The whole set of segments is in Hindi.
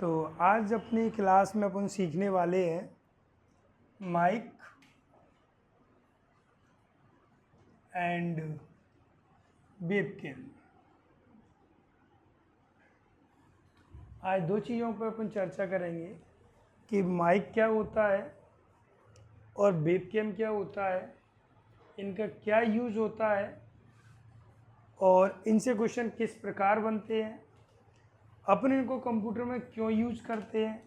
तो आज अपनी क्लास में अपन सीखने वाले हैं माइक एंड वेबकैम। आज दो चीज़ों पर अपन चर्चा करेंगे कि माइक क्या होता है और वेबकैम क्या होता है, इनका क्या यूज़ होता है और इनसे क्वेश्चन किस प्रकार बनते हैं, अपन इनको कंप्यूटर में क्यों यूज करते हैं,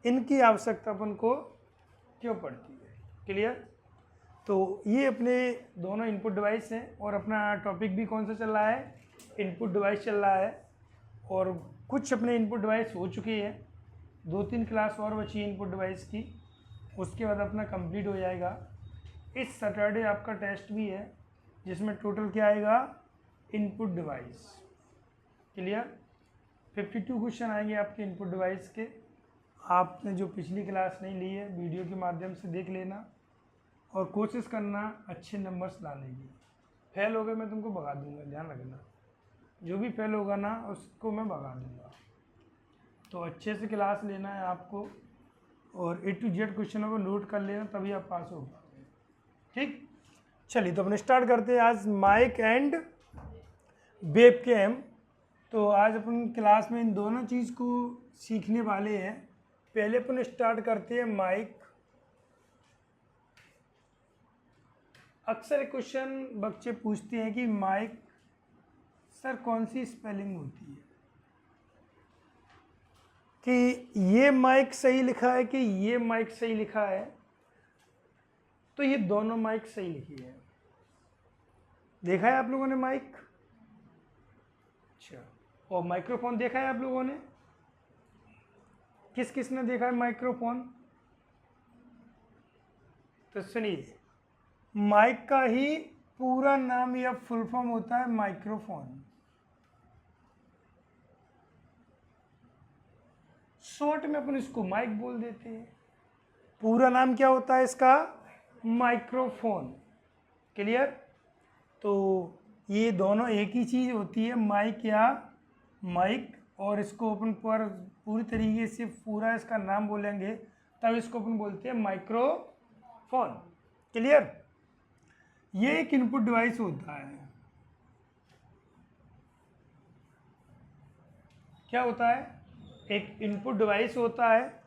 इनकी आवश्यकता अपन को क्यों पड़ती है। क्लियर? तो ये अपने दोनों इनपुट डिवाइस हैं और अपना टॉपिक भी कौन सा चल रहा है, इनपुट डिवाइस चल रहा है। और कुछ अपने इनपुट डिवाइस हो चुकी है, 2-3 क्लास और बची है इनपुट डिवाइस की, उसके बाद अपना कंप्लीट हो जाएगा। इस सैटरडे आपका टेस्ट भी है जिसमें टोटल क्या आएगा, इनपुट डिवाइस। क्लियर? 52 क्वेश्चन आएंगे आपके इनपुट डिवाइस के। आपने जो पिछली क्लास नहीं ली है वीडियो के माध्यम से देख लेना और कोशिश करना अच्छे नंबर्स लाने की। फेल हो गए मैं तुमको भगा दूंगा, ध्यान रखना। जो भी फेल होगा ना उसको मैं भगा दूंगा। तो अच्छे से क्लास लेना है आपको और A to Z क्वेश्चनों को नोट कर लेना, तभी आप पास हो पाओगे। ठीक, चलिए तो अपने स्टार्ट करते हैं आज माइक एंड वेबकैम। तो आज अपन क्लास में इन दोनों चीज़ को सीखने वाले हैं। पहले अपन स्टार्ट करते हैं माइक। अक्सर क्वेश्चन बच्चे पूछते हैं कि माइक सर कौन सी स्पेलिंग होती है, कि ये माइक सही लिखा है कि ये माइक सही लिखा है। तो ये दोनों माइक सही लिखी है। देखा है आप लोगों ने माइक? अच्छा, और माइक्रोफोन देखा है आप लोगों ने? किस किस ने देखा है माइक्रोफोन? तो सुनिए, माइक का ही पूरा नाम या फुल फॉर्म होता है माइक्रोफोन। शॉर्ट में अपन इसको माइक बोल देते हैं। पूरा नाम क्या होता है इसका? माइक्रोफोन। क्लियर? तो ये दोनों एक ही चीज़ होती है, माइक या माइक। और इसको अपन पर पूरी तरीके से पूरा इसका नाम बोलेंगे तब इसको अपन बोलते हैं माइक्रोफोन। क्लियर? ये एक इनपुट डिवाइस होता है। क्या होता है? एक इनपुट डिवाइस होता है।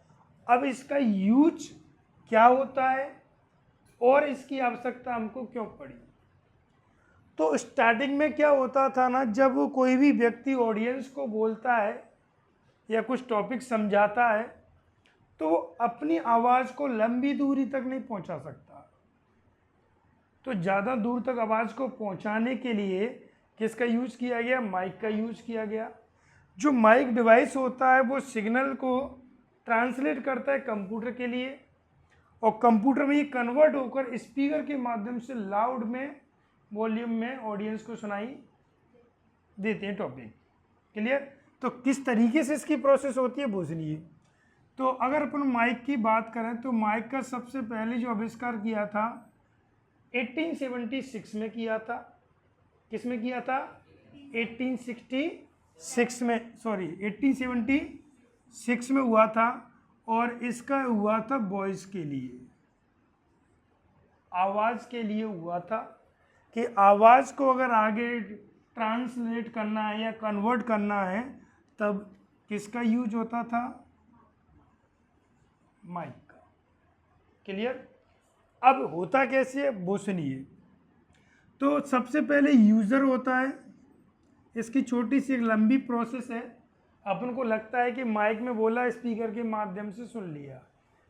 अब इसका यूज क्या होता है और इसकी आवश्यकता हमको क्यों पड़ी। तो स्टार्टिंग में क्या होता था ना, जब कोई भी व्यक्ति ऑडियंस को बोलता है या कुछ टॉपिक समझाता है तो वो अपनी आवाज़ को लंबी दूरी तक नहीं पहुंचा सकता। तो ज़्यादा दूर तक आवाज़ को पहुंचाने के लिए किसका यूज़ किया गया? माइक का यूज़ किया गया। जो माइक डिवाइस होता है वो सिग्नल को ट्रांसलेट करता है कंप्यूटर के लिए और कंप्यूटर में ये कन्वर्ट होकर स्पीकर के माध्यम से लाउड में, वॉल्यूम में ऑडियंस को सुनाई देते हैं टॉपिक। क्लियर? तो किस तरीके से इसकी प्रोसेस होती है वो सुनिए। तो अगर अपन माइक की बात करें तो माइक का सबसे पहले जो आविष्कार किया था 1876 में किया था। किस में किया था? 1866 में, सॉरी 1876 में हुआ था। और इसका हुआ था वॉइस के लिए, आवाज़ के लिए हुआ था कि आवाज़ को अगर आगे ट्रांसलेट करना है या कन्वर्ट करना है तब किसका यूज होता था? माइक का। क्लियर? अब होता कैसे है वो सुनिए। तो सबसे पहले यूज़र होता है। इसकी छोटी सी एक लंबी प्रोसेस है। अपन को लगता है कि माइक में बोला, स्पीकर के माध्यम से सुन लिया,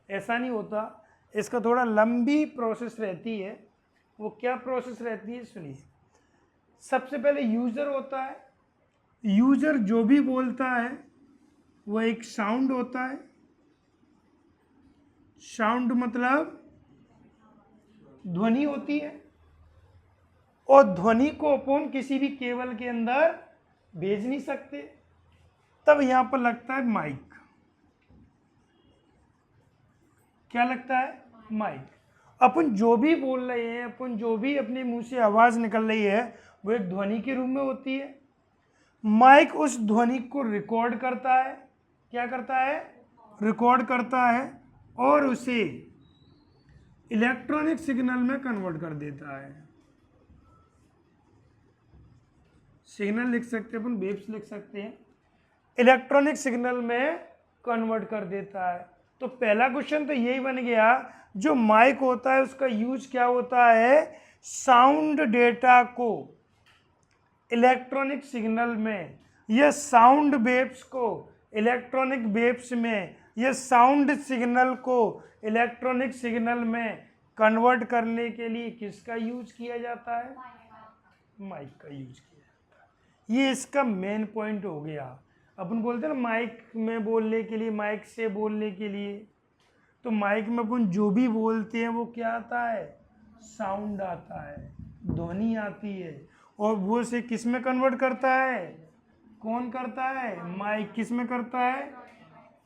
ऐसा नहीं होता। इसका थोड़ा लंबी प्रोसेस रहती है। वो क्या प्रोसेस रहती है सुनिए। सबसे पहले यूज़र होता है। यूज़र जो भी बोलता है वो एक साउंड होता है। साउंड मतलब ध्वनि होती है और ध्वनि को अपन किसी भी केबल के अंदर भेज नहीं सकते, तब यहां पर लगता है माइक। क्या लगता है? माइक। अपन जो भी बोल रहे हैं, अपन जो भी अपने मुंह से आवाज़ निकल रही है वो एक ध्वनि के रूप में होती है। माइक उस ध्वनि को रिकॉर्ड करता है। क्या करता है, रिकॉर्ड करता है और उसे इलेक्ट्रॉनिक सिग्नल में कन्वर्ट कर देता है। सिग्नल लिख सकते हैं अपन, वेव्स लिख सकते हैं, इलेक्ट्रॉनिक सिग्नल में कन्वर्ट कर देता है। तो पहला क्वेश्चन तो यही बन गया, जो माइक होता है उसका यूज क्या होता है, साउंड डेटा को इलेक्ट्रॉनिक सिग्नल में, या साउंड वेव्स को इलेक्ट्रॉनिक वेव्स में, या साउंड सिग्नल को इलेक्ट्रॉनिक सिग्नल में कन्वर्ट करने के लिए किसका यूज किया जाता है, माइक का यूज किया जाता है। ये इसका मेन पॉइंट हो गया। अपन बोलते हैं ना माइक में बोलने के लिए, माइक से बोलने के लिए, तो माइक में अपन जो भी बोलते हैं वो क्या आता है, साउंड आता है, ध्वनि आती है, और वो से किस में कन्वर्ट करता है, कौन करता है, माइक किस में करता है।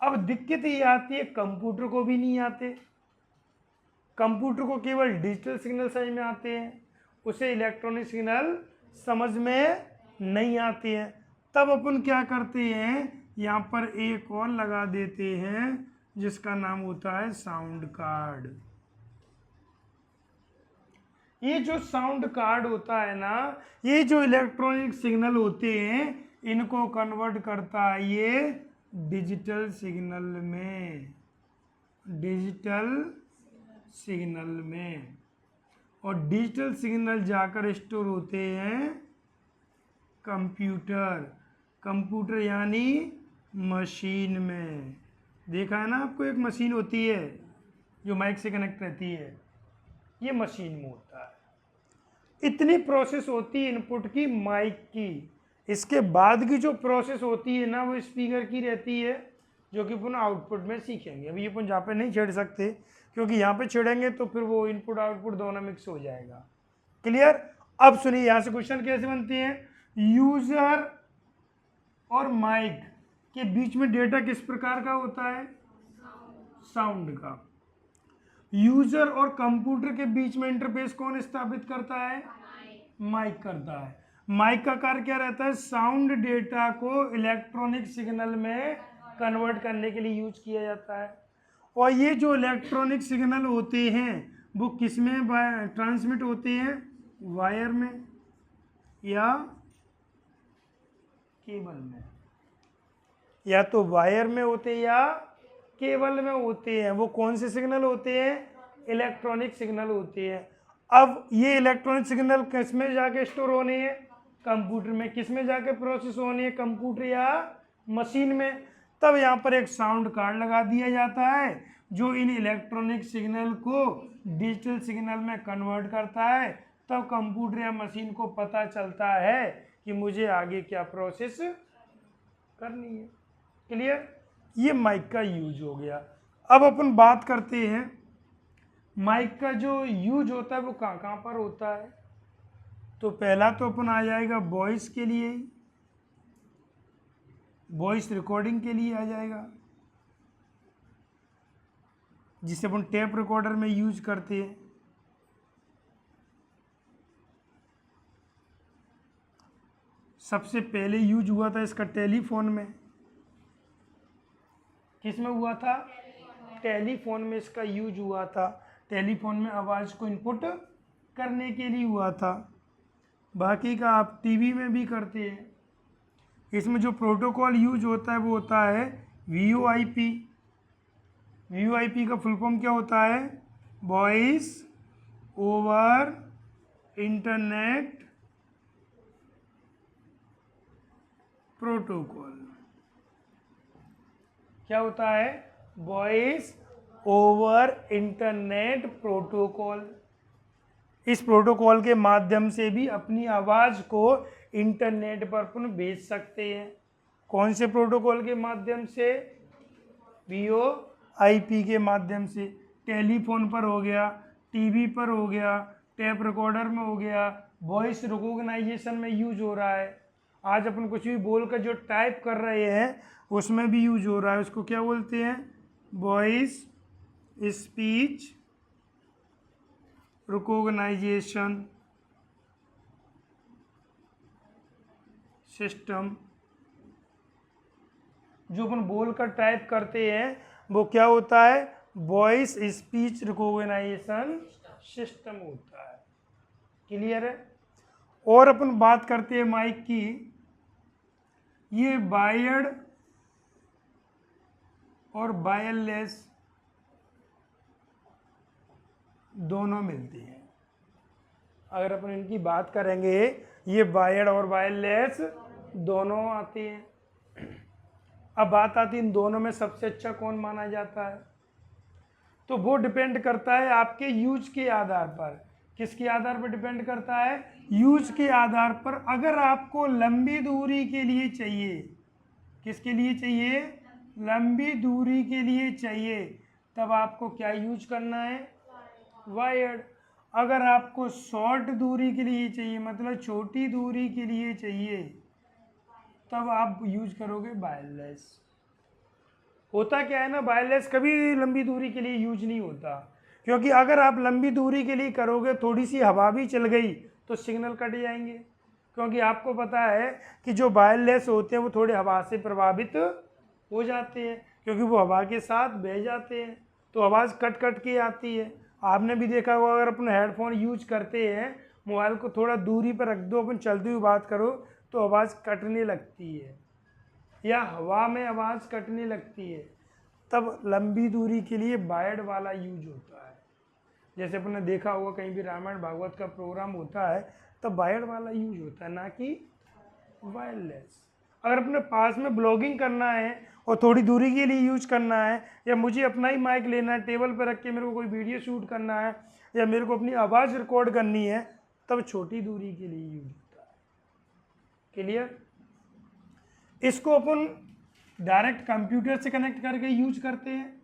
अब दिक्कत ये आती है, कंप्यूटर को भी नहीं आते, कंप्यूटर को केवल डिजिटल सिग्नल समझ में आते हैं, उसे इलेक्ट्रॉनिक सिग्नल समझ में नहीं आती है। तब अपन क्या करते हैं, यहाँ पर एक और लगा देते हैं जिसका नाम होता है साउंड कार्ड। ये जो साउंड कार्ड होता है ना, ये जो इलेक्ट्रॉनिक सिग्नल होते हैं इनको कन्वर्ट करता है ये डिजिटल सिग्नल में, डिजिटल सिग्नल में, और डिजिटल सिग्नल जाकर स्टोर होते हैं कंप्यूटर, कंप्यूटर यानी मशीन में। देखा है ना आपको, एक मशीन होती है जो माइक से कनेक्ट रहती है, ये मशीन में होता है। इतनी प्रोसेस होती है इनपुट की माइक की, इसके बाद की जो प्रोसेस होती है ना वो स्पीकर की रहती है, जो कि अपन आउटपुट में सीखेंगे। अभी अपन जहाँ पे नहीं छेड़ सकते, क्योंकि यहाँ पे छेड़ेंगे तो फिर वो इनपुट आउटपुट दोनों मिक्स हो जाएगा। क्लियर। अब सुनिए यहाँ से क्वेश्चन कैसे बनते हैं, यूजर और माइक के बीच में डेटा किस प्रकार का होता है, साउंड का। यूजर और कंप्यूटर के बीच में इंटरफेस कौन स्थापित करता है, माइक करता है। माइक का कार्य क्या रहता है, साउंड डेटा को इलेक्ट्रॉनिक सिग्नल में कन्वर्ट करने के लिए यूज किया जाता है। और ये जो इलेक्ट्रॉनिक सिग्नल होते हैं वो किस में ट्रांसमिट होते हैं, वायर में या केबल में, या तो वायर में होते हैं या केबल में होते हैं। वो कौन से सिग्नल होते हैं, इलेक्ट्रॉनिक सिग्नल होते हैं। अब ये इलेक्ट्रॉनिक सिग्नल किस में जाके स्टोर होने हैं, कंप्यूटर में। किस में जाके प्रोसेस होने हैं, कंप्यूटर या मशीन में। तब यहाँ पर एक साउंड कार्ड लगा दिया जाता है जो इन इलेक्ट्रॉनिक सिग्नल को डिजिटल सिग्नल में कन्वर्ट करता है। तब कंप्यूटर या मशीन को पता चलता है कि मुझे आगे क्या प्रोसेस करनी है। क्लियर। ये माइक का यूज हो गया। अब अपन बात करते हैं माइक का जो यूज होता है वो कहाँ कहाँ पर होता है। तो पहला तो अपन आ जाएगा वॉइस के लिए, वॉइस रिकॉर्डिंग के लिए आ जाएगा, जिसे अपन टेप रिकॉर्डर में यूज करते हैं। सबसे पहले यूज हुआ था इसका टेलीफोन में। किस में हुआ था, टेलीफोन में इसका यूज हुआ था। टेलीफोन में आवाज़ को इनपुट करने के लिए हुआ था। बाकी का आप टीवी में भी करते हैं। इसमें जो प्रोटोकॉल यूज होता है वो होता है VoIP। VoIP का फुल फॉर्म क्या होता है, वॉइस ओवर इंटरनेट प्रोटोकॉल। क्या होता है, वॉइस ओवर इंटरनेट प्रोटोकॉल। इस प्रोटोकॉल के माध्यम से भी अपनी आवाज़ को इंटरनेट पर अपन भेज सकते हैं। कौन से प्रोटोकॉल के माध्यम से, VoIP के माध्यम से। टेलीफोन पर हो गया, टीवी पर हो गया, टेप रिकॉर्डर में हो गया, वॉइस रिकॉग्नाइजेशन में यूज हो रहा है। आज अपन कुछ भी बोलकर जो टाइप कर रहे हैं उसमें भी यूज हो रहा है। उसको क्या बोलते हैं, वॉइस स्पीच रिकॉग्नाइजेशन सिस्टम। जो अपन बोल कर टाइप करते हैं वो क्या होता है, वॉइस स्पीच रिकॉग्निशन सिस्टम होता है। क्लियर है। और अपन बात करते हैं माइक की, ये वायर्ड और वायरलेस दोनों मिलते हैं। अगर अपन इनकी बात करेंगे, ये वायर्ड और वायरलेस दोनों आते हैं। अब बात आती है इन दोनों में सबसे अच्छा कौन माना जाता है, तो वो डिपेंड करता है आपके यूज के आधार पर। किसके आधार पर डिपेंड करता है, यूज के आधार पर। अगर आपको लंबी दूरी के लिए चाहिए, किसके लिए चाहिए, लंबी दूरी के लिए चाहिए, तब आपको क्या यूज करना है, वायर्ड। अगर आपको शॉर्ट दूरी के लिए चाहिए, मतलब छोटी दूरी के लिए चाहिए, तब आप यूज करोगे वायरलेस। होता क्या है ना, वायरलेस कभी लंबी दूरी के लिए यूज नहीं होता, क्योंकि अगर आप लंबी दूरी के लिए करोगे, थोड़ी सी हवा भी चल गई तो सिग्नल कट जाएंगे। क्योंकि आपको पता है कि जो वायरलेस होते हैं वो थोड़े हवा से प्रभावित हो जाते हैं, क्योंकि वो हवा के साथ बह जाते हैं, तो आवाज़ कट कट के आती है। आपने भी देखा होगा, अगर अपन हेडफोन यूज करते हैं, मोबाइल को थोड़ा दूरी पर रख दो, अपन चलती हुई बात करो तो आवाज़ कटने लगती है, या हवा में आवाज़ कटने लगती है। तब लंबी दूरी के लिए वायर्ड वाला यूज होता है। जैसे अपन ने देखा होगा कहीं भी रामायण भागवत का प्रोग्राम होता है तब वायर्ड वाला यूज होता है, ना कि वायरलेस। अगर अपने पास में ब्लॉगिंग करना है और थोड़ी दूरी के लिए यूज करना है, या मुझे अपना ही माइक लेना है, टेबल पर रख के मेरे को कोई वीडियो शूट करना है, या मेरे को अपनी आवाज़ रिकॉर्ड करनी है, तब छोटी दूरी के लिए यूज होता है। क्लियर। इसको अपन डायरेक्ट कंप्यूटर से कनेक्ट करके यूज करते हैं,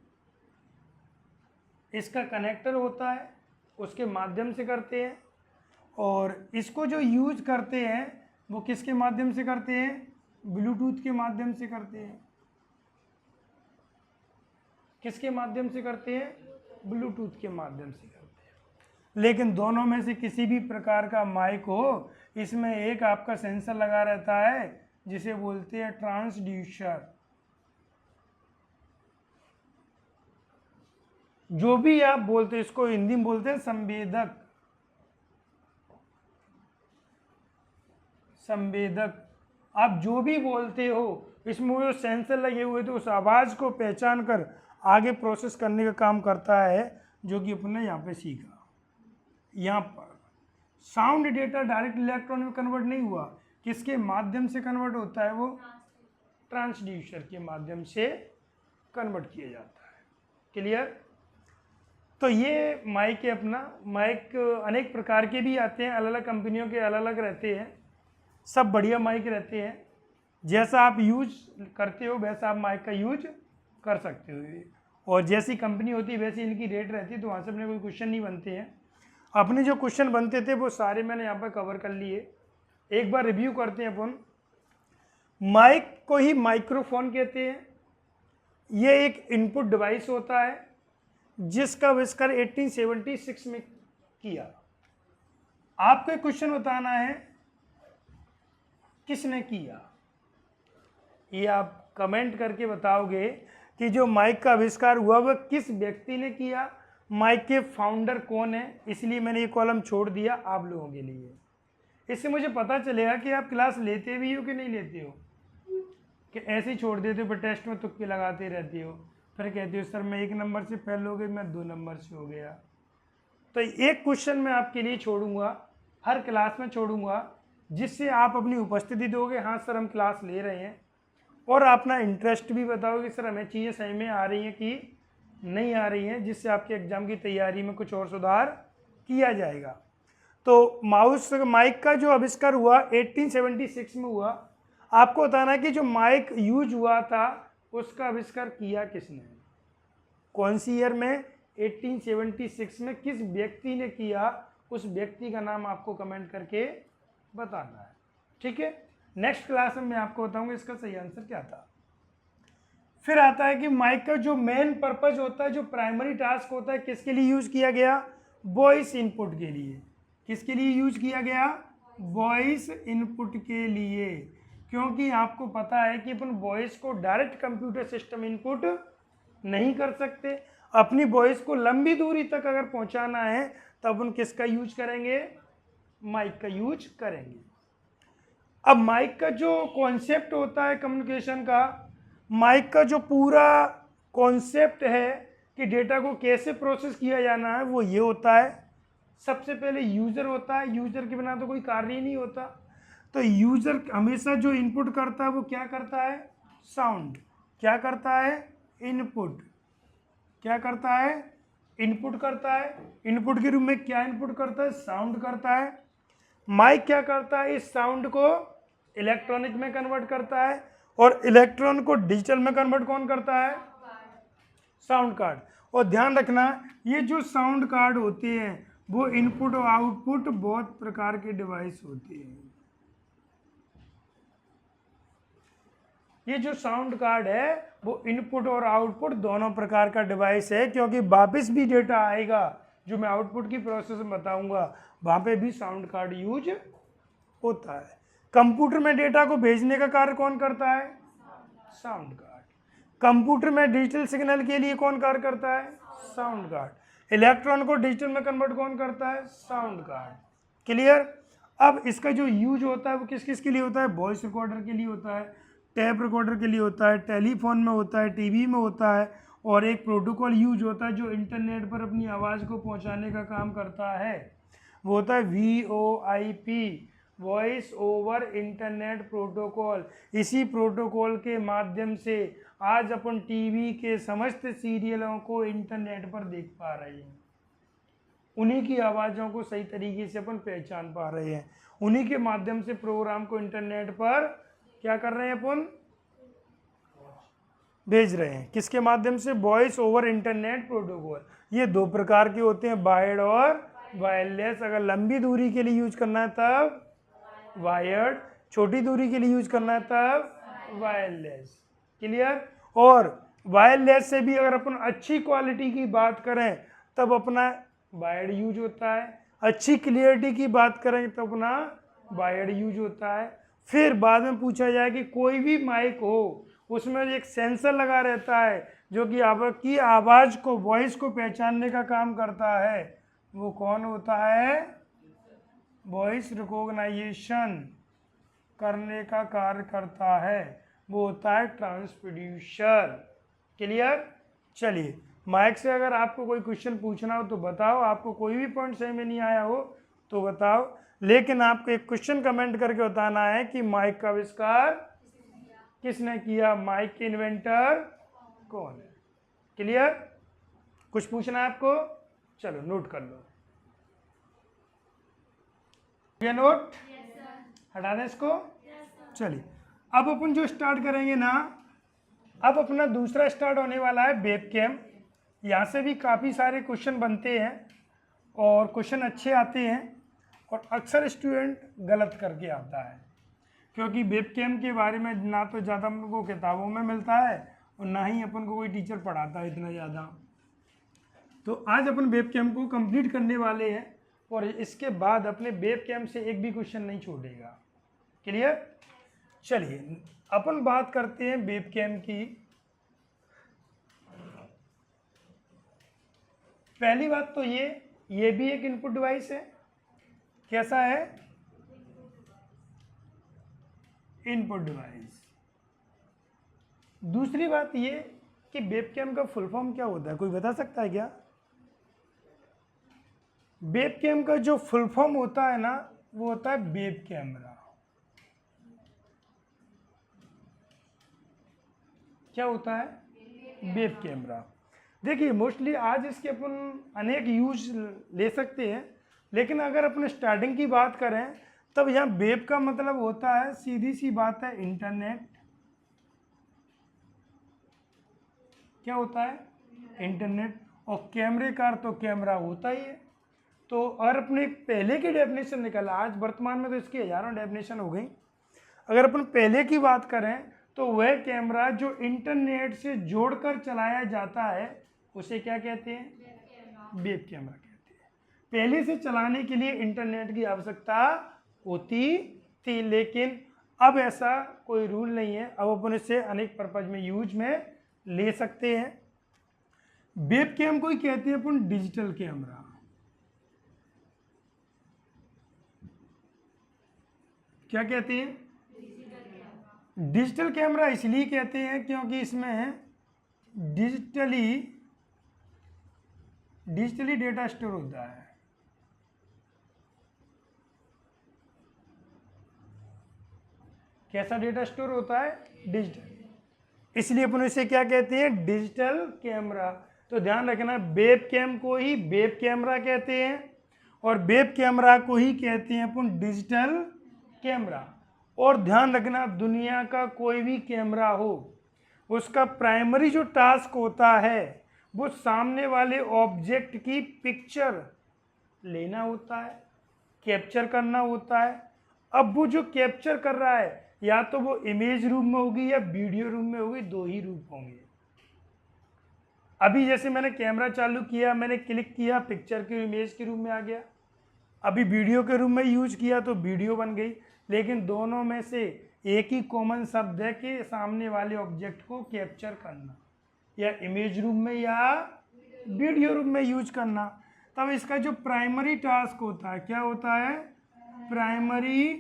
इसका कनेक्टर होता है उसके माध्यम से करते हैं। और इसको जो यूज करते हैं वो किसके माध्यम से करते हैं, ब्लूटूथ के माध्यम से करते हैं। किसके माध्यम से करते हैं, ब्लूटूथ के माध्यम से करते हैं। लेकिन दोनों में से किसी भी प्रकार का माइक हो, इसमें एक आपका सेंसर लगा रहता है जिसे बोलते हैं ट्रांसड्यूसर। जो भी आप बोलते हैं, इसको हिंदी में बोलते हैं संवेदक। संवेदक आप जो भी बोलते हो, इसमें वो सेंसर लगे हुए तो उस आवाज़ को पहचान कर आगे प्रोसेस करने का काम करता है, जो कि अपन ने यहाँ पे सीखा। यहाँ पर साउंड डेटा डायरेक्ट इलेक्ट्रॉन में कन्वर्ट नहीं हुआ, किसके माध्यम से कन्वर्ट होता है, वो ट्रांसड्यूसर के माध्यम से कन्वर्ट किया जाता है। क्लियर। तो ये माइक है अपना। माइक अनेक प्रकार के भी आते हैं, अलग अलग कंपनियों के अलग अलग रहते हैं, सब बढ़िया माइक रहते हैं। जैसा आप यूज करते हो वैसा आप माइक का यूज कर सकते हो, और जैसी कंपनी होती है वैसी इनकी रेट रहती है, तो वहाँ से अपने कोई क्वेश्चन नहीं बनते हैं। अपने जो क्वेश्चन बनते थे वो सारे मैंने यहाँ पर कवर कर लिए। एक बार रिव्यू करते हैं अपन। माइक को ही माइक्रोफोन कहते हैं। ये एक इनपुट डिवाइस होता है जिसका आविष्कार 1876 में किया। आपको एक क्वेश्चन बताना है किसने किया, ये आप कमेंट करके बताओगे कि जो माइक का आविष्कार हुआ वह किस व्यक्ति ने किया, माइक के फाउंडर कौन है। इसलिए मैंने ये कॉलम छोड़ दिया आप लोगों के लिए। इससे मुझे पता चलेगा कि आप क्लास लेते भी हो कि नहीं लेते हो, कि ऐसे ही छोड़ देते हो, पर टेस्ट में तुक्के लगाते रहते हो, फिर कहते हो सर मैं 1 नंबर से फेल हो गई, मैं 2 नंबर से हो गया। तो एक क्वेश्चन मैं आपके लिए छोड़ूंगा, हर क्लास में छोड़ूंगा, जिससे आप अपनी उपस्थिति दोगे, हाँ सर हम क्लास ले रहे हैं, और अपना इंटरेस्ट भी बताओगे सर हमें चीज़ें सही में आ रही हैं कि नहीं आ रही हैं, जिससे आपके एग्ज़ाम की तैयारी में कुछ और सुधार किया जाएगा। तो माइक का जो आविष्कार हुआ 1876 में हुआ। आपको बताना है कि जो माइक यूज हुआ था उसका आविष्कार किया किसने, कौन सी ईयर में, 1876 में। किस व्यक्ति ने किया, उस व्यक्ति का नाम आपको कमेंट करके बताना है। ठीक है। नेक्स्ट क्लास में मैं आपको बताऊंगा इसका सही आंसर क्या था। फिर आता है कि माइक का जो मेन पर्पज होता है, जो प्राइमरी टास्क होता है, किसके लिए यूज किया गया, वॉइस इनपुट के लिए। किसके लिए यूज किया गया, वॉइस इनपुट के लिए। क्योंकि आपको पता है कि अपन वॉइस को डायरेक्ट कंप्यूटर सिस्टम इनपुट नहीं कर सकते। अपनी वॉइस को लंबी दूरी तक अगर पहुंचाना है तो अपन किसका यूज करेंगे, माइक का यूज करेंगे। अब माइक का जो कॉन्सेप्ट होता है कम्युनिकेशन का, माइक का जो पूरा कॉन्सेप्ट है कि डेटा को कैसे प्रोसेस किया जाना है वो ये होता है। सबसे पहले यूज़र होता है, यूज़र के बिना तो कोई कार्य ही नहीं होता। तो यूज़र हमेशा जो इनपुट करता है वो क्या करता है, साउंड। क्या करता है, इनपुट। क्या करता है, इनपुट करता है। इनपुट के रूप में क्या इनपुट करता है, साउंड करता है। माइक क्या करता है, इस साउंड को इलेक्ट्रॉनिक में कन्वर्ट करता है, और इलेक्ट्रॉन को डिजिटल में कन्वर्ट कौन करता है, साउंड कार्ड। और ध्यान रखना, ये जो साउंड कार्ड होते हैं वो इनपुट और आउटपुट बहुत प्रकार के डिवाइस होते हैं। ये जो साउंड कार्ड है वो इनपुट और आउटपुट दोनों प्रकार का डिवाइस है, क्योंकि वापस भी डेटा आएगा जो मैं आउटपुट की प्रोसेस में बताऊंगा, वहां पे भी साउंड कार्ड यूज होता है। कंप्यूटर में डेटा को भेजने का कार्य कौन करता है, साउंड कार्ड। कंप्यूटर में डिजिटल सिग्नल के लिए कौन कार्य करता है, साउंड कार्ड। इलेक्ट्रॉन को डिजिटल में कन्वर्ट कौन करता है, साउंड कार्ड। क्लियर। अब इसका जो यूज होता है वो किस किस के लिए होता है, वॉइस रिकॉर्डर के लिए होता है, टैप रिकॉर्डर के लिए होता है, टेलीफोन में होता है, टीवी में होता है, और एक प्रोटोकॉल यूज होता है जो इंटरनेट पर अपनी आवाज़ को पहुंचाने का काम करता है, वो होता है VoIP, voice over internet protocol. इसी प्रोटोकॉल के माध्यम से आज अपन टीवी के समस्त सीरियलों को इंटरनेट पर देख पा रहे हैं। उन्हीं की आवाज़ों को सही तरीके से अपन पहचान पा रहे हैं। उन्हीं के माध्यम से प्रोग्राम को इंटरनेट पर क्या कर रहे हैं, अपन भेज रहे हैं। किसके माध्यम से, वॉइस ओवर इंटरनेट प्रोटोकॉल। ये दो प्रकार के होते हैं, वायर्ड और वायरलेस। अगर लंबी दूरी के लिए यूज करना है तब वायर्ड, छोटी दूरी के लिए यूज करना है तब वायरलेस। क्लियर। और वायरलेस से भी अगर अपन अच्छी क्वालिटी की बात करें तब अपना वायर्ड यूज होता है, अच्छी क्लियरिटी की बात करें तो अपना वायर्ड यूज होता है। फिर बाद में पूछा जाए कि कोई भी माइक हो उसमें एक सेंसर लगा रहता है जो कि आपकी आवाज़ को, वॉइस को पहचानने का काम करता है, वो कौन होता है, वॉइस रिकॉग्नाइजेशन करने का कार्य करता है, वो होता है ट्रांसड्यूसर। क्लियर। चलिए, माइक से अगर आपको कोई क्वेश्चन पूछना हो तो बताओ, आपको कोई भी पॉइंट सही में नहीं आया हो तो बताओ, लेकिन आपको एक क्वेश्चन कमेंट करके बताना है कि माइक का आविष्कार किसने किया, माइक के इन्वेंटर कौन है। क्लियर। कुछ पूछना है आपको, चलो नोट कर लो। ये नोट हटा दें इसको। चलिए, अब अपन जो स्टार्ट करेंगे ना, अब अपना दूसरा स्टार्ट होने वाला है वेबकैम। यहाँ से भी काफ़ी सारे क्वेश्चन बनते हैं और क्वेश्चन अच्छे आते हैं, और अक्सर स्टूडेंट गलत करके आता है, क्योंकि वेबकैम के बारे में ना तो ज़्यादा अपन को किताबों में मिलता है और ना ही अपन को कोई टीचर पढ़ाता है इतना ज़्यादा। तो आज अपन वेबकैम को कंप्लीट करने वाले हैं, और इसके बाद अपने वेबकैम से एक भी क्वेश्चन नहीं छूटेगा। क्लियर। चलिए, अपन बात करते हैं वेबकैम की। पहली बात तो ये भी एक इनपुट डिवाइस है। कैसा है, इनपुट डिवाइस। दूसरी बात ये कि वेबकैम का फुल फॉर्म क्या होता है, कोई बता सकता है क्या? वेबकैम का जो फुल फॉर्म होता है ना, वो होता है वेब कैमरा। क्या होता है, वेब कैमरा। देखिए, मोस्टली आज इसके अपन अनेक यूज ले सकते हैं, लेकिन अगर अपन स्टार्टिंग की बात करें तब यहाँ वेब का मतलब होता है, सीधी सी बात है, इंटरनेट। क्या होता है, इंटरनेट। और कैमरे का तो कैमरा होता ही है। तो अगर अपने पहले की डेफिनेशन निकाला, आज वर्तमान में तो इसकी हजारों डेफिनेशन हो गई। अगर अपन पहले की बात करें तो वह कैमरा जो इंटरनेट से जोड़कर चलाया जाता है उसे क्या कहते हैं, वेब कैमरा कहते हैं। पहले से चलाने के लिए इंटरनेट की आवश्यकता होती थी, लेकिन अब ऐसा कोई रूल नहीं है, अब अपन इसे अनेक पर्पज में यूज में ले सकते हैं। वेब कैम को ही कहते हैं अपन डिजिटल कैमरा। क्या कहते हैं? डिजिटल कैमरा इसलिए कहते हैं क्योंकि इसमें डिजिटली डेटा स्टोर होता है। कैसा डेटा स्टोर होता है? डिजिटल। इसलिए अपन इसे क्या कहते हैं? Digital camera. तो ध्यान रखना, वेब कैम को ही वेब कैमरा कहते हैं और वेब कैमरा को ही कहते हैं अपन डिजिटल कैमरा। और ध्यान रखना, दुनिया का कोई भी कैमरा हो, उसका प्राइमरी जो टास्क होता है वो सामने वाले ऑब्जेक्ट की पिक्चर लेना होता है, कैप्चर करना होता है। अब वो जो कैप्चर कर रहा है, या तो वो इमेज रूप में होगी या वीडियो रूप में होगी, दो ही रूप होंगे। अभी जैसे मैंने कैमरा चालू किया, मैंने क्लिक किया, पिक्चर के इमेज के रूप में आ गया। अभी वीडियो के रूप में यूज किया तो वीडियो बन गई। लेकिन दोनों में से एक ही कॉमन शब्द है कि सामने वाले ऑब्जेक्ट को कैप्चर करना, या इमेज रूप में या वीडियो रूप में यूज करना। तब इसका जो प्राइमरी टास्क होता है, क्या होता है? प्राइमरी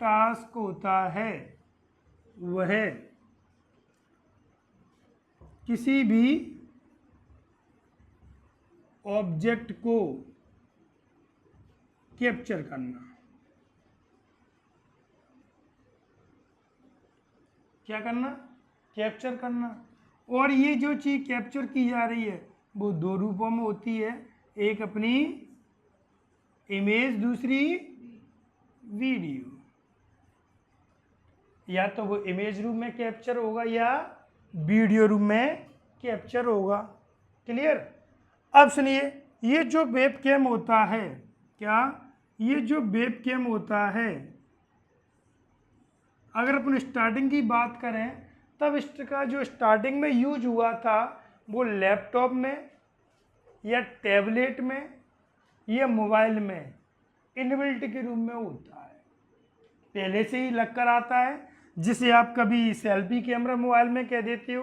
टास्क होता है वह किसी भी ऑब्जेक्ट को कैप्चर करना। क्या करना? कैप्चर करना। और ये जो चीज़ कैप्चर की जा रही है वो दो रूपों में होती है, एक अपनी इमेज, दूसरी वीडियो। या तो वो इमेज रूप में कैप्चर होगा या वीडियो रूप में कैप्चर होगा। क्लियर? अब सुनिए, ये जो वेब कैम होता है, क्या ये जो वेब कैम होता है, अगर अपन स्टार्टिंग की बात करें तब इसका जो स्टार्टिंग में यूज हुआ था वो लैपटॉप में या टैबलेट में या मोबाइल में इनबिल्ट के रूप में होता है, पहले से ही लग कर आता है, जिसे आप कभी सेल्फी कैमरा मोबाइल में कह देते हो,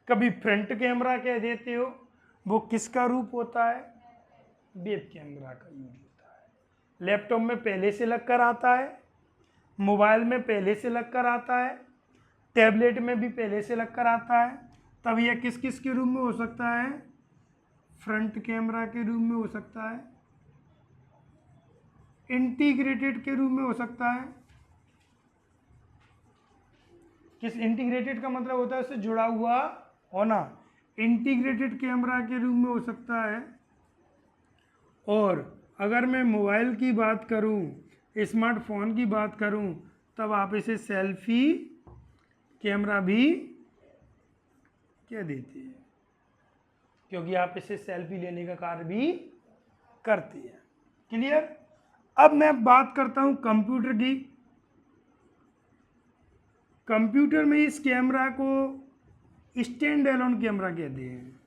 कभी फ्रंट कैमरा कह देते हो। वो किसका रूप होता है? वेब कैमरा का यूज होता है। लैपटॉप में पहले से लग कर आता है, मोबाइल में पहले से लग कर आता है, टैबलेट में भी पहले से लग कर आता है। तब यह किस किस के रूप में हो सकता है? फ्रंट कैमरा के रूप में हो सकता है, इंटीग्रेटेड के रूप में हो सकता है। किस इंटीग्रेटेड का मतलब होता है उससे जुड़ा हुआ होना, इंटीग्रेटेड कैमरा के रूप में हो सकता है। और अगर मैं मोबाइल की बात करूं, स्मार्टफोन की बात करूं, तब आप इसे सेल्फी कैमरा भी कह देते हैं, क्योंकि आप इसे सेल्फी लेने का कार्य भी करते हैं। क्लियर? अब मैं बात करता हूं कंप्यूटर की। कंप्यूटर में इस कैमरा को स्टैंड एलोन कैमरा कहते हैं।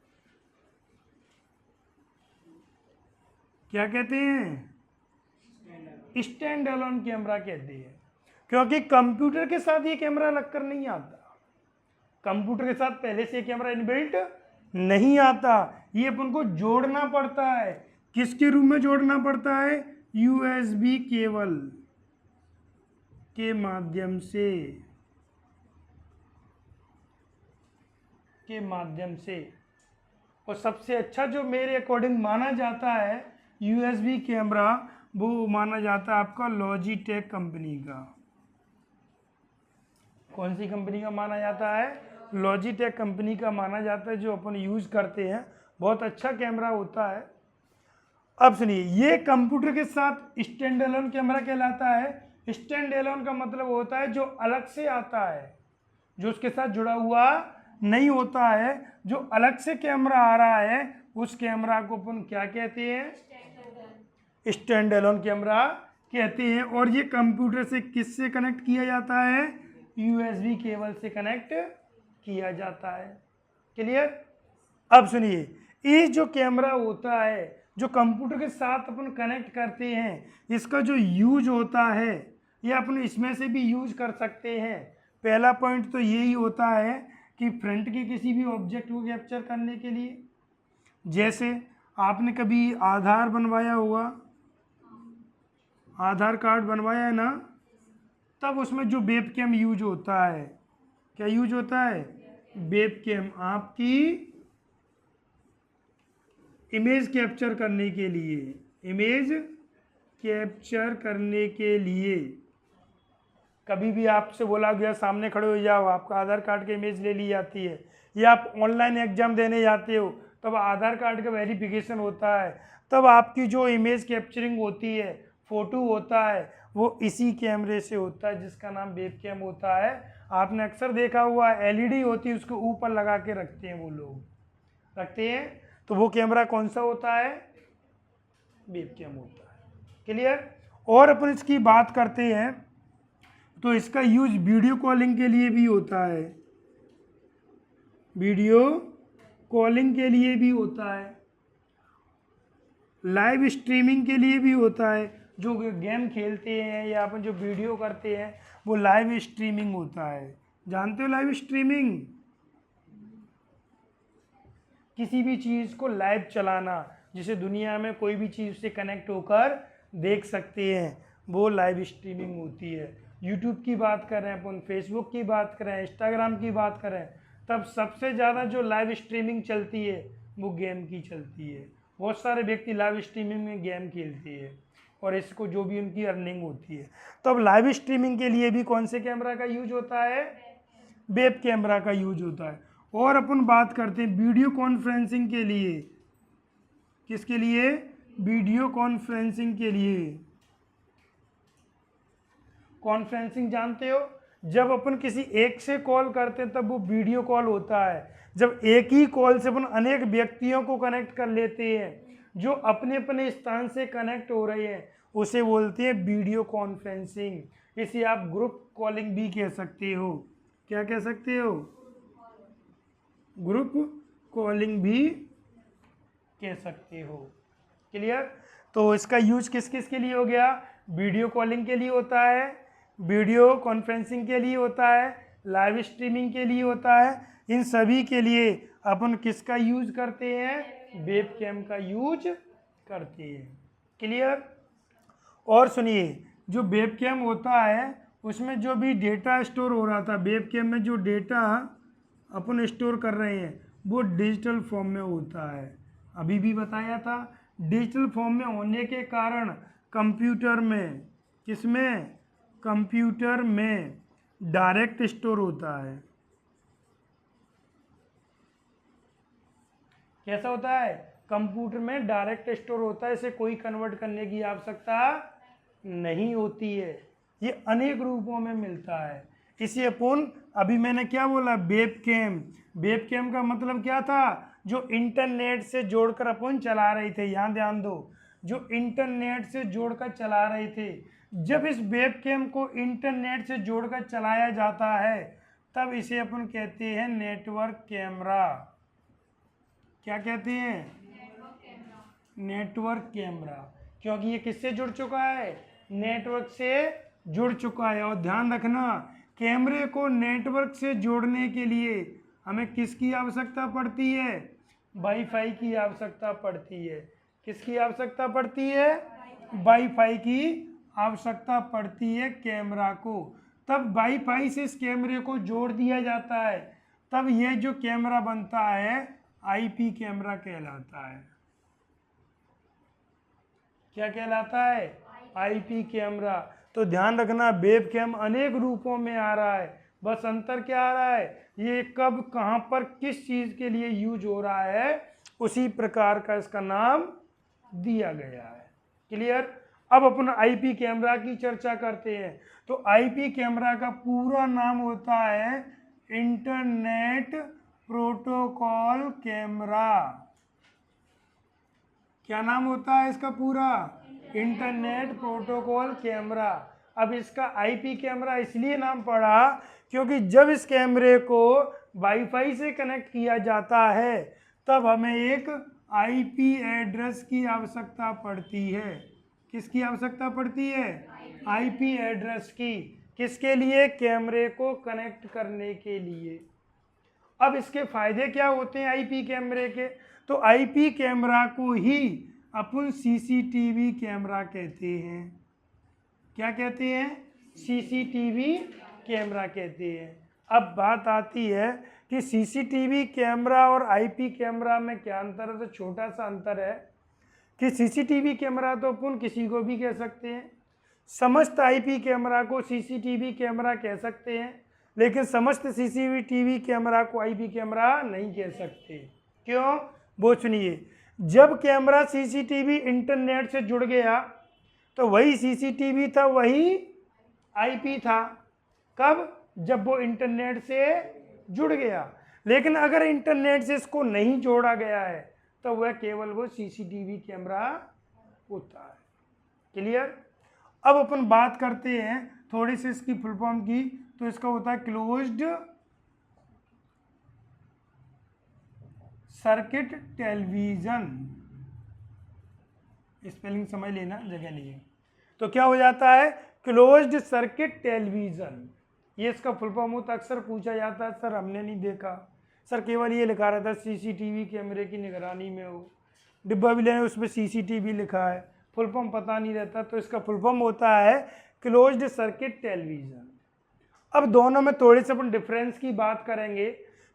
क्या कहते हैं? स्टैंड एलोन कैमरा कहते हैं, क्योंकि कंप्यूटर के साथ ये कैमरा लगकर नहीं आता। कंप्यूटर के साथ पहले से कैमरा इनबिल्ट नहीं आता, ये अपन को जोड़ना पड़ता है। किसके रूप में जोड़ना पड़ता है? USB केबल के माध्यम से। और सबसे अच्छा जो मेरे अकॉर्डिंग माना जाता है USB कैमरा, वो माना जाता है आपका लॉजिटेक कंपनी का। कौन सी कंपनी का माना जाता है? लॉजिटेक कंपनी का माना जाता है, जो अपन यूज़ करते हैं। बहुत अच्छा कैमरा होता है। अब सुनिए, ये कंप्यूटर के साथ स्टैंड एलोन कैमरा कहलाता है। स्टैंड एलोन का मतलब होता है जो अलग से आता है, जो उसके साथ जुड़ा हुआ नहीं होता है। जो अलग से कैमरा आ रहा है उस कैमरा को अपन क्या कहते हैं? स्टैंड एलोन कैमरा कहते हैं। और ये कंप्यूटर से किससे कनेक्ट किया जाता है? USB केबल से कनेक्ट किया जाता है। क्लियर? अब सुनिए, ये जो कैमरा होता है जो कंप्यूटर के साथ अपन कनेक्ट करते हैं, इसका जो यूज होता है, ये अपन इसमें से भी यूज कर सकते हैं। पहला पॉइंट तो यही होता है कि फ्रंट के किसी भी ऑब्जेक्ट को कैप्चर करने के लिए, जैसे आपने कभी आधार बनवाया होगा, आधार कार्ड बनवाया है ना, तब उसमें जो वेबकैम यूज होता है, क्या यूज होता है? वेबकैम आपकी इमेज कैप्चर करने के लिए, इमेज कैप्चर करने के लिए कभी भी आपसे बोला गया सामने खड़े हो जाओ, आपका आधार कार्ड की इमेज ले ली जाती है, या आप ऑनलाइन एग्जाम देने जाते हो तब आधार कार्ड का वेरिफिकेशन होता है, तब आपकी जो इमेज कैप्चरिंग होती है, फ़ोटो होता है, वो इसी कैमरे से होता है जिसका नाम वेबकैम होता है। आपने अक्सर देखा हुआ एलईडी होती है, उसको ऊपर लगा के रखते हैं, वो लोग रखते हैं, तो वो कैमरा कौन सा होता है? वेबकैम होता है। क्लियर? और अपन इसकी बात करते हैं तो इसका यूज वीडियो कॉलिंग के लिए भी होता है, वीडियो कॉलिंग के लिए भी होता है, लाइव स्ट्रीमिंग के लिए भी होता है। जो गेम खेलते हैं या अपन जो वीडियो करते हैं वो लाइव स्ट्रीमिंग होता है। जानते हो लाइव स्ट्रीमिंग? किसी भी चीज़ को लाइव चलाना, जिसे दुनिया में कोई भी चीज़ से कनेक्ट होकर देख सकते हैं, वो लाइव स्ट्रीमिंग होती है। यूट्यूब की बात करें अपन, फेसबुक की बात करें, इंस्टाग्राम की बात करें, तब सबसे ज़्यादा जो लाइव स्ट्रीमिंग चलती है वो गेम की चलती है। बहुत सारे व्यक्ति लाइव स्ट्रीमिंग में गेम खेलते हैं और इसको जो भी उनकी अर्निंग होती है। तो अब लाइव स्ट्रीमिंग के लिए भी कौन से कैमरा का यूज होता है? वेब कैमरा का यूज होता है। और अपन बात करते हैं वीडियो कॉन्फ्रेंसिंग के लिए। किसके लिए? वीडियो कॉन्फ्रेंसिंग के लिए। कॉन्फ्रेंसिंग जानते हो? जब अपन किसी एक से कॉल करते हैं तब वो वीडियो कॉल होता है। जब एक ही कॉल से अपन अनेक व्यक्तियों को कनेक्ट कर लेते हैं जो अपने अपने स्थान से कनेक्ट हो रहे हैं, उसे बोलते हैं वीडियो कॉन्फ्रेंसिंग। इसे आप ग्रुप कॉलिंग भी कह सकते हो। क्या कह सकते हो? ग्रुप कॉलिंग भी कह सकते हो। क्लियर? तो इसका यूज किस किस के लिए हो गया? वीडियो कॉलिंग के लिए होता है, वीडियो कॉन्फ्रेंसिंग के लिए होता है, लाइव स्ट्रीमिंग के लिए होता है। इन सभी के लिए अपन किसका यूज करते हैं? वेबकैम का यूज करते हैं। क्लियर? और सुनिए, जो वेबकैम होता है उसमें जो भी डेटा स्टोर हो रहा था, वेबकैम में जो डेटा अपन स्टोर कर रहे हैं वो डिजिटल फॉर्म में होता है। अभी भी बताया था, डिजिटल फॉर्म में होने के कारण कंप्यूटर में, किसमें? कंप्यूटर में डायरेक्ट स्टोर होता है। कैसा होता है? कंप्यूटर में डायरेक्ट स्टोर होता है, इसे कोई कन्वर्ट करने की आवश्यकता नहीं होती है। ये अनेक रूपों में मिलता है। इसे अपन, अभी मैंने क्या बोला? वेबकैम। वेबकैम का मतलब क्या था? जो इंटरनेट से जोड़कर अपन चला रहे थे। यहाँ ध्यान दो, जो इंटरनेट से जोड़कर चला रहे थे। जब इस वेबकैम को इंटरनेट से जोड़कर चलाया जाता है तब इसे अपन कहते हैं नेटवर्क कैमरा। क्या कहते हैं? Network camera. क्योंकि ये किससे जुड़ चुका है? नेटवर्क से जुड़ चुका है। और ध्यान रखना, कैमरे को नेटवर्क से जोड़ने के लिए हमें किसकी आवश्यकता पड़ती है? वाईफाई की आवश्यकता पड़ती है। किसकी आवश्यकता पड़ती है? वाईफाई की आवश्यकता पड़ती है कैमरा को। तब वाईफाई से इस कैमरे को जोड़ दिया जाता है, तब यह जो कैमरा बनता है आईपी कैमरा कहलाता है। क्या कहलाता है? IP camera. तो ध्यान रखना, वेबकैम अनेक रूपों में आ रहा है, बस अंतर क्या आ रहा है? ये कब, कहाँ पर, किस चीज़ के लिए यूज हो रहा है, उसी प्रकार का इसका नाम दिया गया है। क्लियर? अब अपन आईपी कैमरा की चर्चा करते हैं। तो आईपी कैमरा का पूरा नाम होता है इंटरनेट प्रोटोकॉल कैमरा। क्या नाम होता है इसका पूरा? Internet protocol camera. अब इसका आईपी कैमरा इसलिए नाम पड़ा क्योंकि जब इस कैमरे को वाईफाई से कनेक्ट किया जाता है तब हमें एक आईपी एड्रेस की आवश्यकता पड़ती है। किसकी आवश्यकता पड़ती है? आईपी एड्रेस की। किसके लिए? कैमरे को कनेक्ट करने के लिए। अब इसके फायदे क्या होते हैं आईपी कैमरे के? तो आईपी कैमरा को ही अपन सीसीटीवी कैमरा कहते हैं। क्या कहते हैं? सीसीटीवी कैमरा कहते हैं। अब बात आती है कि सीसीटीवी कैमरा और आईपी कैमरा में क्या अंतर है? तो छोटा सा अंतर है कि सीसीटीवी कैमरा तो अपन किसी को भी कह सकते हैं, समस्त आईपी कैमरा को सीसीटीवी कैमरा कह सकते हैं, लेकिन समस्त सीसीटीवी कैमरा को आईपी कैमरा नहीं कह सकते। क्यों? वो सुनिए, जब कैमरा सीसीटीवी इंटरनेट से जुड़ गया तो वही सीसीटीवी था, वही आईपी था। कब? जब वो इंटरनेट से जुड़ गया। लेकिन अगर इंटरनेट से इसको नहीं जोड़ा गया है तो वह केवल वो सीसीटीवी कैमरा होता है। क्लियर? अब अपन बात करते हैं थोड़ी सी इसकी फुल फॉर्म की। तो इसका होता है क्लोज्ड सर्किट टेलीविजन। स्पेलिंग समझ लेना, जगह नहीं है। तो क्या हो जाता है? Closed circuit television. ये इसका फुल फॉर्म होता है। अक्सर पूछा जाता है, सर हमने नहीं देखा, सर केवल ये लिखा रहता है सीसीटीवी कैमरे की निगरानी में हो, डिब्बा भी लेने उसमें सीसीटीवी लिखा है, फुल फॉर्म पता नहीं रहता। तो इसका फुल फॉर्म होता है क्लोज्ड सर्किट टेलीविजन। अब दोनों में थोड़े से अपन डिफरेंस की बात करेंगे।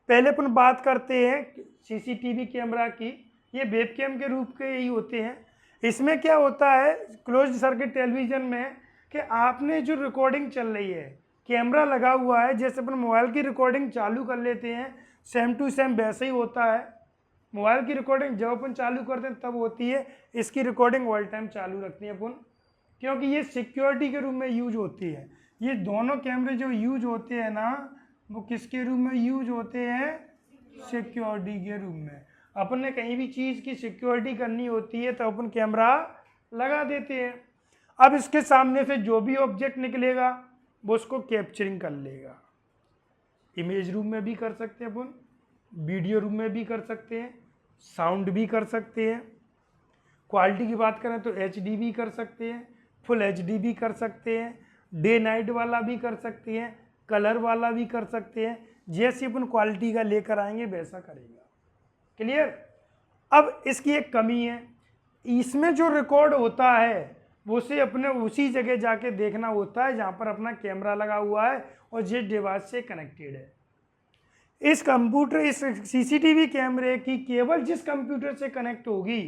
पहले अपन बात करते हैं सीसीटीवी कैमरा की। ये वेबकैम के रूप के ही होते हैं। इसमें क्या होता है क्लोज्ड सर्किट टेलीविजन में कि आपने जो रिकॉर्डिंग चल रही है, कैमरा लगा हुआ है, जैसे अपन मोबाइल की रिकॉर्डिंग चालू कर लेते हैं, सेम टू सेम वैसे ही होता है। मोबाइल की रिकॉर्डिंग जब अपन चालू करते हैं तब होती है, इसकी रिकॉर्डिंग ऑल टाइम चालू रखते हैं अपन, क्योंकि ये सिक्योरिटी के रूप में यूज होती है। ये दोनों कैमरे जो यूज होते हैं ना, वो किसके रूप में यूज होते हैं? सिक्योरिटी के रूप में। अपन ने कहीं भी चीज़ की सिक्योरिटी करनी होती है तो अपन कैमरा लगा देते हैं। अब इसके सामने से जो भी ऑब्जेक्ट निकलेगा वो उसको कैप्चरिंग कर लेगा। इमेज रूम में भी कर सकते हैं अपन, वीडियो रूम में भी कर सकते हैं, साउंड भी कर सकते हैं। क्वालिटी की बात करें तो HD भी कर सकते हैं, फुल HD भी कर सकते हैं, डे नाइट वाला भी कर सकते हैं, कलर वाला भी कर सकते हैं। जैसे अपन क्वालिटी का लेकर आएंगे वैसा करेगा। क्लियर? अब इसकी एक कमी है, इसमें जो रिकॉर्ड होता है वो से अपने उसी जगह जाके देखना होता है जहाँ पर अपना कैमरा लगा हुआ है और जिस डिवाइस से कनेक्टेड है। इस कंप्यूटर, इस सीसीटीवी कैमरे की केवल जिस कंप्यूटर से कनेक्ट होगी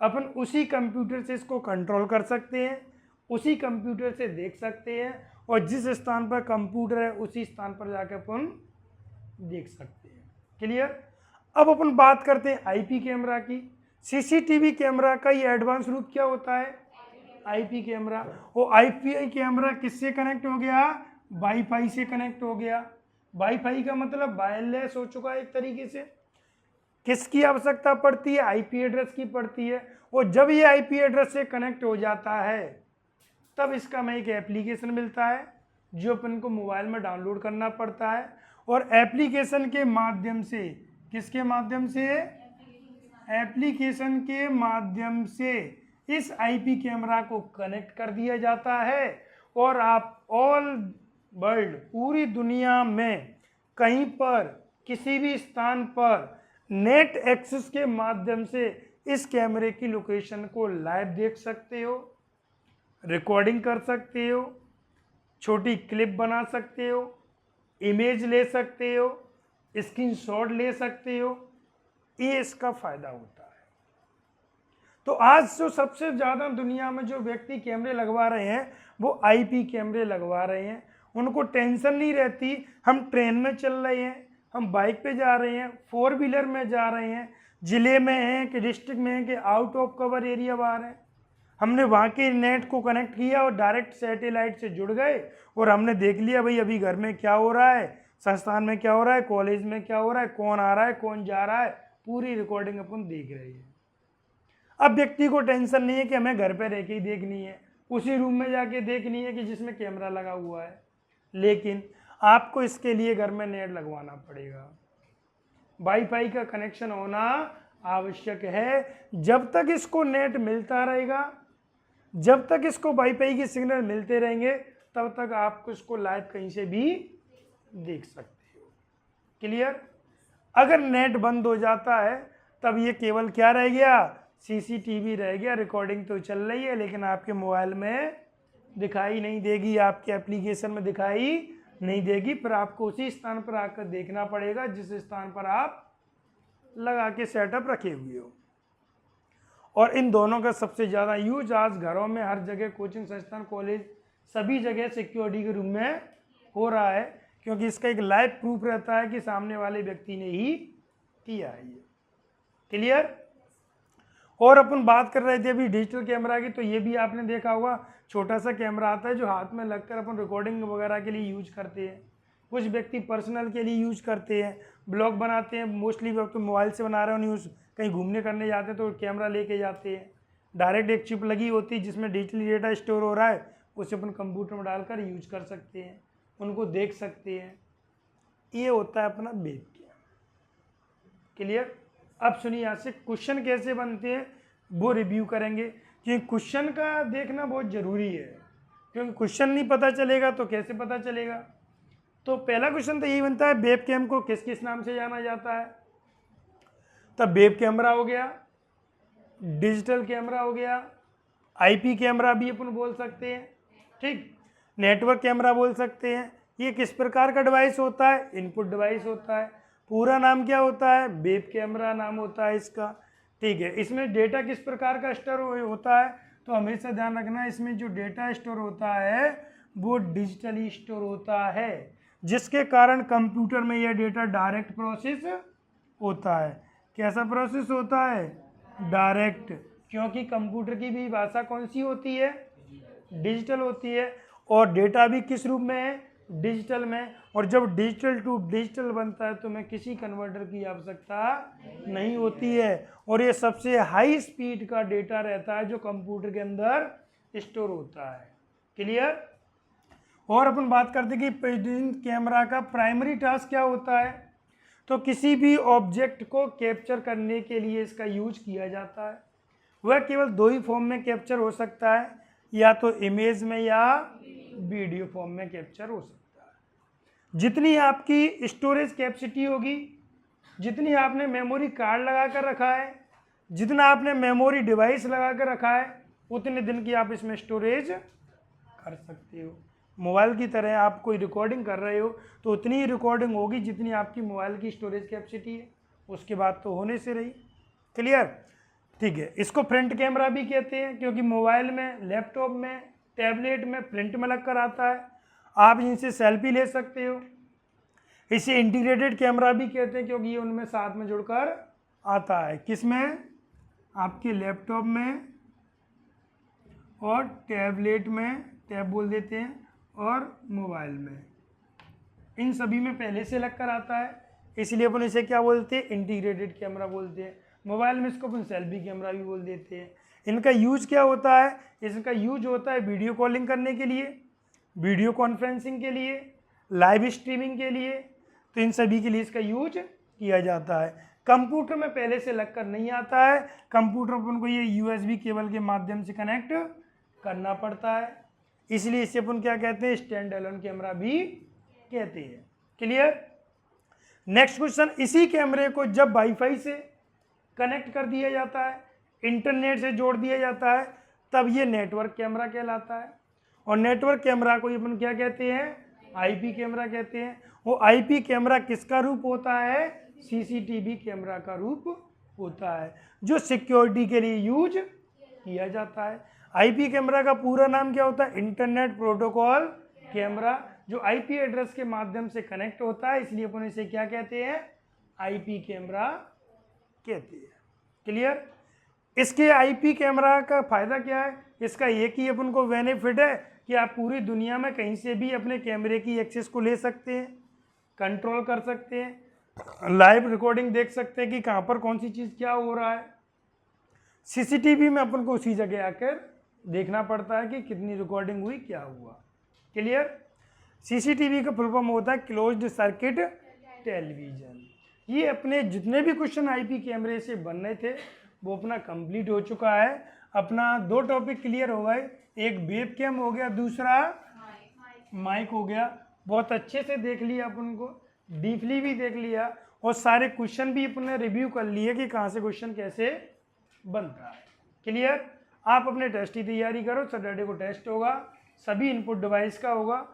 अपन उसी कंप्यूटर से इसको कंट्रोल कर सकते हैं, उसी कंप्यूटर से देख सकते हैं, और जिस स्थान पर कंप्यूटर है उसी स्थान पर जाकर अपन देख सकते हैं। क्लियर? अब अपन बात करते हैं आईपी कैमरा की। सीसीटीवी कैमरा का ये एडवांस रूप क्या होता है? IP camera. वो आईपी कैमरा किससे कनेक्ट हो गया? वाईफाई से कनेक्ट हो गया। वाईफाई का मतलब वायरलेस हो चुका है एक तरीके से। किसकी आवश्यकता पड़ती है? आईपी एड्रेस की पड़ती है। और जब ये आईपी एड्रेस से कनेक्ट हो जाता है तब इसका में एक एप्लीकेशन मिलता है जो अपन को मोबाइल में डाउनलोड करना पड़ता है, और एप्लीकेशन के माध्यम से, किसके माध्यम से? एप्लीकेशन के माध्यम से इस आईपी कैमरा को कनेक्ट कर दिया जाता है, और आप ऑल वर्ल्ड, पूरी दुनिया में कहीं पर किसी भी स्थान पर नेट एक्सेस के माध्यम से इस कैमरे की लोकेशन को लाइव देख सकते हो, रिकॉर्डिंग कर सकते हो, छोटी क्लिप बना सकते हो, इमेज ले सकते हो, स्क्रीनशॉट ले सकते हो। ये इसका फायदा होता है। तो आज जो सबसे ज़्यादा दुनिया में जो व्यक्ति कैमरे लगवा रहे हैं वो आईपी कैमरे लगवा रहे हैं। उनको टेंशन नहीं रहती, हम ट्रेन में चल रहे हैं, हम बाइक पे जा रहे हैं, 4 व्हीलर में जा रहे हैं, ज़िले में हैं कि डिस्ट्रिक्ट में हैं कि आउट ऑफ कवर एरिया बाहर है, हमने वहाँ के नेट को कनेक्ट किया और डायरेक्ट सैटेलाइट से जुड़ गए और हमने देख लिया भाई अभी घर में क्या हो रहा है, संस्थान में क्या हो रहा है, कॉलेज में क्या हो रहा है, कौन आ रहा है, कौन जा रहा है, पूरी रिकॉर्डिंग अपन देख रहे हैं। अब व्यक्ति को टेंशन नहीं है कि हमें घर पे रह के ही देखनी है, उसी रूम में जाके देखनी है कि जिसमें कैमरा लगा हुआ है, लेकिन आपको इसके लिए घर में नेट लगवाना पड़ेगा। वाईफाई का कनेक्शन होना आवश्यक है। जब तक इसको नेट मिलता रहेगा जब तक इसको वाईफाई के सिग्नल मिलते रहेंगे तब तक आप इसको लाइव कहीं से भी देख सकते हो। क्लियर? अगर नेट बंद हो जाता है तब ये केवल क्या रह गया, सीसीटीवी रह गया। रिकॉर्डिंग तो चल रही है लेकिन आपके मोबाइल में दिखाई नहीं देगी, आपके एप्लीकेशन में दिखाई नहीं देगी, फिर आपको उसी स्थान पर आकर देखना पड़ेगा जिस स्थान पर आप लगा के सेटअप रखे हुए हो। और इन दोनों का सबसे ज़्यादा यूज आज घरों में, हर जगह, कोचिंग संस्थान, कॉलेज, सभी जगह सिक्योरिटी के रूम में हो रहा है, क्योंकि इसका एक लाइव प्रूफ रहता है कि सामने वाले व्यक्ति ने ही किया है ये। क्लियर? और अपन बात कर रहे थे अभी डिजिटल कैमरा की, तो ये भी आपने देखा होगा, छोटा सा कैमरा आता है जो हाथ में लगकर अपन रिकॉर्डिंग वगैरह के लिए यूज करते हैं। कुछ व्यक्ति पर्सनल के लिए यूज करते हैं, ब्लॉग बनाते हैं, मोस्टली तो मोबाइल से बना रहे हो न्यूज़, कहीं घूमने करने जाते हैं तो कैमरा लेके जाते हैं। डायरेक्ट एक चिप लगी होती है जिसमें डिजिटली डेटा स्टोर हो रहा है, उसे अपन कंप्यूटर में डालकर यूज कर सकते हैं, उनको देख सकते हैं। ये होता है अपना वेबकैम। क्लियर? अब सुनिए, यहाँ से क्वेश्चन कैसे बनते हैं वो रिव्यू करेंगे, क्योंकि क्वेश्चन का देखना बहुत ज़रूरी है, क्योंकि क्वेश्चन नहीं पता चलेगा तो कैसे पता चलेगा। तो पहला क्वेश्चन तो यही बनता है, वेबकैम को किस किस नाम से जाना जाता है? तब वेब कैमरा हो गया, डिजिटल कैमरा हो गया, आईपी कैमरा भी अपन बोल सकते हैं, ठीक, नेटवर्क कैमरा बोल सकते हैं। ये किस प्रकार का डिवाइस होता है? इनपुट डिवाइस होता है। पूरा नाम क्या होता है? वेब कैमरा नाम होता है इसका, ठीक है। इसमें डेटा किस प्रकार का स्टोर होता है? तो हमेशा ध्यान रखना, इसमें जो डेटा स्टोर होता है वो डिजिटली स्टोर होता है, जिसके कारण कंप्यूटर में यह डेटा डायरेक्ट प्रोसेस होता है। कैसा प्रोसेस होता है? डायरेक्ट, क्योंकि कंप्यूटर की भी भाषा कौन सी होती है? डिजिटल होती है, और डेटा भी किस रूप में है? डिजिटल में। और जब डिजिटल टू डिजिटल बनता है तो में किसी कन्वर्टर की आवश्यकता नहीं होती है, और ये सबसे हाई स्पीड का डेटा रहता है जो कंप्यूटर के अंदर स्टोर होता है। क्लियर? और अपन बात करते हैं कि कैमरा का प्राइमरी टास्क क्या होता है? तो किसी भी ऑब्जेक्ट को कैप्चर करने के लिए इसका यूज किया जाता है। वह केवल दो ही फॉर्म में कैप्चर हो सकता है, या तो इमेज में या वीडियो फॉर्म में कैप्चर हो सकता है। जितनी आपकी स्टोरेज कैपेसिटी होगी, जितनी आपने मेमोरी कार्ड लगा कर रखा है, जितना आपने मेमोरी डिवाइस लगा कर रखा है, उतने दिन की आप इसमें स्टोरेज कर सकते हो। मोबाइल की तरह आप कोई रिकॉर्डिंग कर रहे हो तो उतनी ही रिकॉर्डिंग होगी जितनी आपकी मोबाइल की स्टोरेज कैपेसिटी है, उसके बाद तो होने से रही। क्लियर? ठीक है। इसको फ्रंट कैमरा भी कहते हैं, क्योंकि मोबाइल में, लैपटॉप में, टैबलेट में फ्रंट में लग कर आता है, आप इनसे सेल्फी ले सकते हो। इसे इंटीग्रेटेड कैमरा भी कहते हैं, क्योंकि ये उनमें साथ में जुड़कर आता है। किसमें? आपके लैपटॉप में और टैबलेट में, टैब बोल देते हैं, और मोबाइल में, इन सभी में पहले से लग कर आता है, इसलिए अपन इसे क्या बोलते हैं? इंटीग्रेटेड कैमरा बोलते हैं। मोबाइल में इसको अपन सेल्फी कैमरा भी बोल देते हैं। इनका यूज क्या होता है? इसका यूज होता है वीडियो कॉलिंग करने के लिए, वीडियो कॉन्फ्रेंसिंग के लिए, लाइव स्ट्रीमिंग के लिए, तो इन सभी के लिए इसका यूज किया जाता है। कंप्यूटर में पहले से लग कर नहीं आता है, कंप्यूटर अपन को ये USB केबल के माध्यम से कनेक्ट करना पड़ता है, इसलिए इसे अपन क्या कहते हैं? स्टैंड एलोन कैमरा भी कहते हैं। क्लियर? नेक्स्ट क्वेश्चन, इसी कैमरे को जब वाईफाई से कनेक्ट कर दिया जाता है, इंटरनेट से जोड़ दिया जाता है, तब ये नेटवर्क कैमरा कहलाता है। और नेटवर्क कैमरा को अपन क्या कहते हैं? IP कैमरा कहते हैं। वो IP कैमरा किसका रूप होता है? CCTV कैमरा का रूप होता है, जो सिक्योरिटी के लिए यूज किया जाता है। IP कैमरा का पूरा नाम क्या होता है? इंटरनेट प्रोटोकॉल कैमरा, जो IP एड्रेस के माध्यम से कनेक्ट होता है, इसलिए अपन इसे क्या कहते हैं? IP कैमरा कहते हैं। क्लियर? इसके IP कैमरा का फायदा क्या है? इसका एक ही अपन को बेनिफिट है कि आप पूरी दुनिया में कहीं से भी अपने कैमरे की एक्सेस को ले सकते हैं, कंट्रोल कर सकते हैं, लाइव रिकॉर्डिंग देख सकते हैं कि कहाँ पर कौन सी चीज़ क्या हो रहा है। CCTV में अपन को उसी जगह आकर देखना पड़ता है कि कितनी रिकॉर्डिंग हुई, क्या हुआ। क्लियर? CCTV का फुल फॉर्म होता है क्लोज्ड सर्किट टेलीविजन। ये अपने जितने भी क्वेश्चन IP कैमरे से बनने थे वो अपना कंप्लीट हो चुका है। अपना 2 टॉपिक क्लियर हो गए, एक वेब कैम हो गया, दूसरा माइक हो गया। बहुत अच्छे से देख लिया अपन को, डीपली भी देख लिया और सारे क्वेश्चन भी अपने रिव्यू कर लिए कि कहाँ से क्वेश्चन कैसे बनता है। क्लियर? आप अपने टेस्ट की तैयारी करो, सैटरडे को टेस्ट होगा, सभी इनपुट डिवाइस का होगा।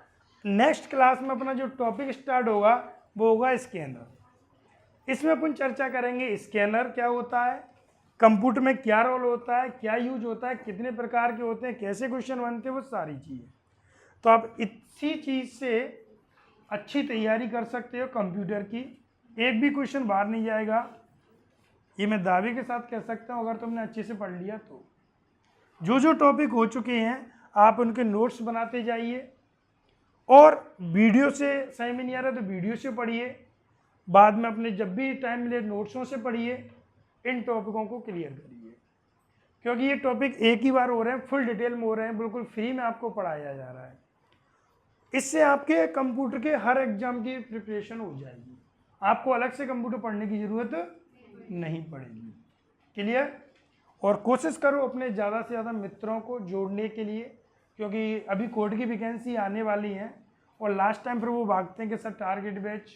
नेक्स्ट क्लास में अपना जो टॉपिक स्टार्ट होगा वो होगा स्कैनर। इसमें अपन चर्चा करेंगे स्कैनर क्या होता है, कंप्यूटर में क्या रोल होता है, क्या यूज होता है, कितने प्रकार के होते हैं, कैसे क्वेश्चन बनते हैं, वो सारी चीज़ें। तो आप इसी चीज़ से अच्छी तैयारी कर सकते हो कंप्यूटर की, एक भी क्वेश्चन बाहर नहीं जाएगा, ये मैं दावे के साथ कह सकता हूँ अगर तुमने अच्छे से पढ़ लिया तो। जो जो टॉपिक हो चुके हैं आप उनके नोट्स बनाते जाइए और वीडियो से सही में नहीं आ रहा तो वीडियो से पढ़िए, बाद में अपने जब भी टाइम मिले नोट्सों से पढ़िए, इन टॉपिकों को क्लियर करिए, क्योंकि ये टॉपिक एक ही बार हो रहे हैं, फुल डिटेल में हो रहे हैं, बिल्कुल फ्री में आपको पढ़ाया जा रहा है। इससे आपके कंप्यूटर के हर एग्जाम की प्रिपरेशन हो जाएगी, आपको अलग से कंप्यूटर पढ़ने की ज़रूरत नहीं पड़ेगी। क्लियर? और कोशिश करो अपने ज़्यादा से ज़्यादा मित्रों को जोड़ने के लिए, क्योंकि अभी कोड की वैकेंसी आने वाली है और लास्ट टाइम फिर वो भागते हैं कि सर टारगेट बैच,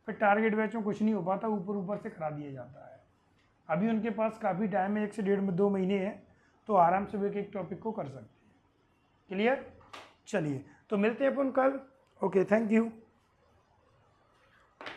फिर टारगेट बैच में कुछ नहीं हो पाता, ऊपर ऊपर से करा दिया जाता है। अभी उनके पास काफ़ी टाइम है, 1 से 1.5-2 महीने हैं, तो आराम से वो एक टॉपिक को कर सकते हैं। क्लियर? चलिए तो मिलते हैं अपन कल। Okay, thank you.